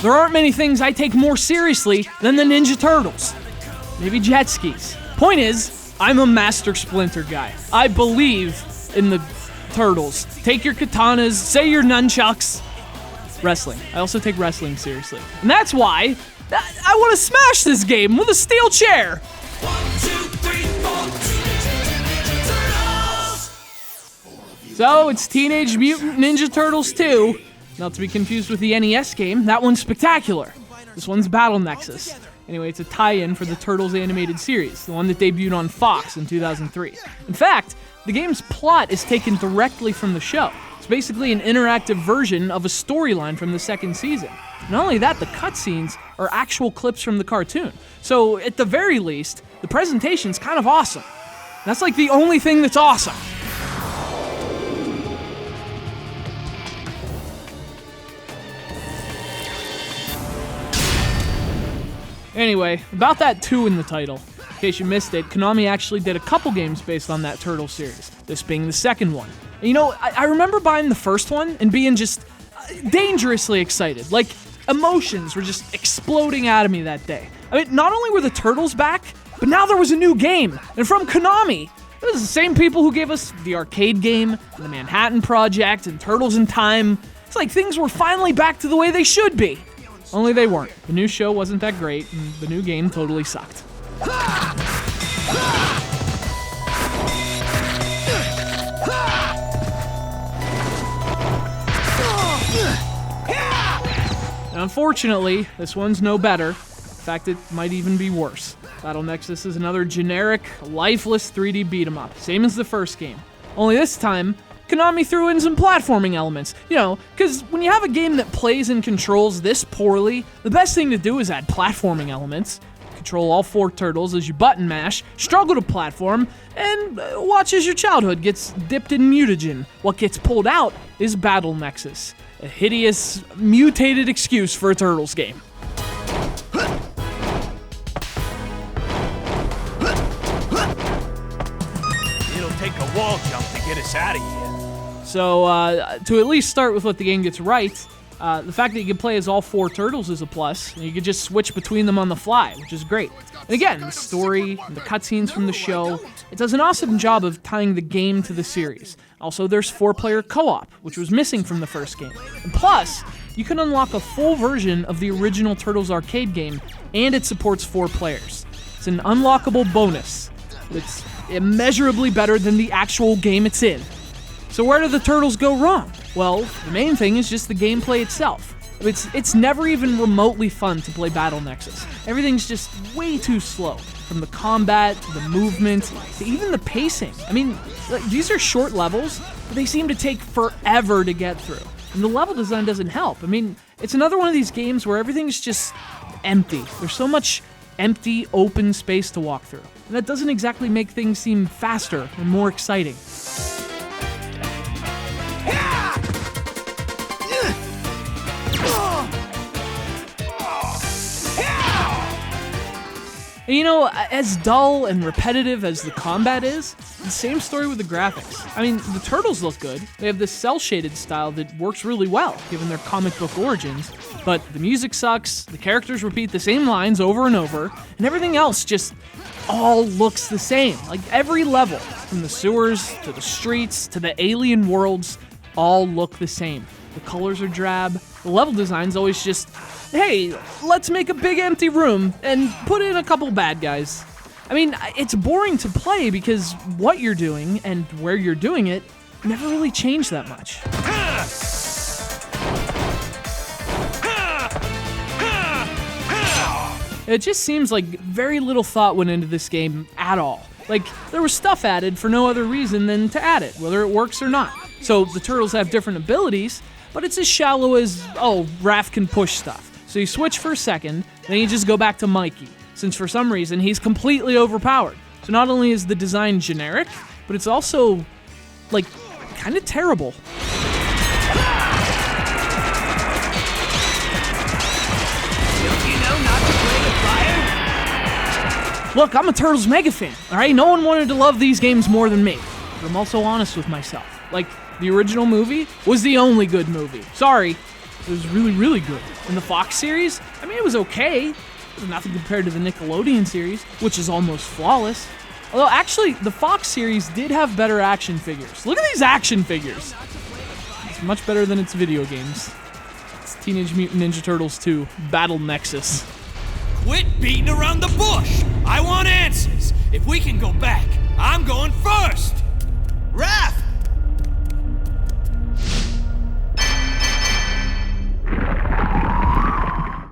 There aren't many things I take more seriously than the Ninja Turtles. Maybe jet skis. Point is, I'm a Master Splinter guy. I believe in the Turtles. Take your katanas, say your nunchucks. Wrestling. I also take wrestling seriously. And that's why I want to smash this game with a steel chair. 1, 2, 3, 4. So, it's Teenage Mutant Ninja Turtles 2. Not to be confused with the NES game. That one's spectacular. This one's Battle Nexus. Anyway, it's a tie-in for the Turtles animated series, the one that debuted on Fox in 2003. In fact, the game's plot is taken directly from the show. It's basically an interactive version of a storyline from the second season. Not only that, the cutscenes are actual clips from the cartoon. So, at the very least, the presentation's kind of awesome. That's like the only thing that's awesome. Anyway, about that 2 in the title. In case you missed it, Konami actually did a couple games based on that Turtle series, this being the second one. And you know, I remember buying the first one and being just dangerously excited. Like, emotions were just exploding out of me that day. I mean, not only were the Turtles back, but now there was a new game, and from Konami. It was the same people who gave us the arcade game, and the Manhattan Project, and Turtles in Time. It's like things were finally back to the way they should be. Only they weren't. The new show wasn't that great, and the new game totally sucked. And unfortunately, this one's no better. In fact, it might even be worse. Battle Nexus is another generic, lifeless 3D beat-em-up, same as the first game. Only this time, Konami threw in some platforming elements. You know, because when you have a game that plays and controls this poorly, the best thing to do is add platforming elements. Control all 4 turtles as you button mash, struggle to platform, and watch as your childhood gets dipped in mutagen. What gets pulled out is Battle Nexus, a hideous, mutated excuse for a Turtles game. It'll take a wall jump to get us out of here. So, to at least start with what the game gets right, the fact that you can play as all 4 turtles is a plus, and you can just switch between them on the fly, which is great. And again, the story and the cutscenes from the show, it does an awesome job of tying the game to the series. Also, there's 4-player co-op, which was missing from the first game. And plus, you can unlock a full version of the original Turtles arcade game, and it supports 4 players. It's an unlockable bonus that's immeasurably better than the actual game it's in. So where do the Turtles go wrong? Well, the main thing is just the gameplay itself. It's never even remotely fun to play Battle Nexus. Everything's just way too slow. From the combat, to the movement, to even the pacing. I mean, these are short levels, but they seem to take forever to get through. And the level design doesn't help. I mean, it's another one of these games where everything's just empty. There's so much empty, open space to walk through. And that doesn't exactly make things seem faster and more exciting. And you know, as dull and repetitive as the combat is, the same story with the graphics. I mean, the Turtles look good. They have this cel-shaded style that works really well, given their comic book origins. But the music sucks, the characters repeat the same lines over and over, and everything else just all looks the same. Like every level, from the sewers, to the streets, to the alien worlds, all look the same. The colors are drab, the level design's always just, hey, let's make a big empty room and put in a couple bad guys. I mean, it's boring to play because what you're doing and where you're doing it never really changed that much. It just seems like very little thought went into this game at all. Like, there was stuff added for no other reason than to add it, whether it works or not. So the Turtles have different abilities, but it's as shallow as, oh, Raph can push stuff. So you switch for a second, then you just go back to Mikey, since for some reason he's completely overpowered. So not only is the design generic, but it's also, like, kind of terrible. Look, I'm a Turtles mega fan, alright? No one wanted to love these games more than me. But I'm also honest with myself. Like, the original movie was the only good movie. Sorry, It was really, really good. In the Fox series, I mean, it was okay. It was nothing compared to the Nickelodeon series, which is almost flawless. Although, actually, the Fox series did have better action figures. Look at these action figures. It's much better than its video games. It's Teenage Mutant Ninja Turtles 2, Battle Nexus. Quit beating around the bush! I want answers! If we can go back, I'm going first! Raph!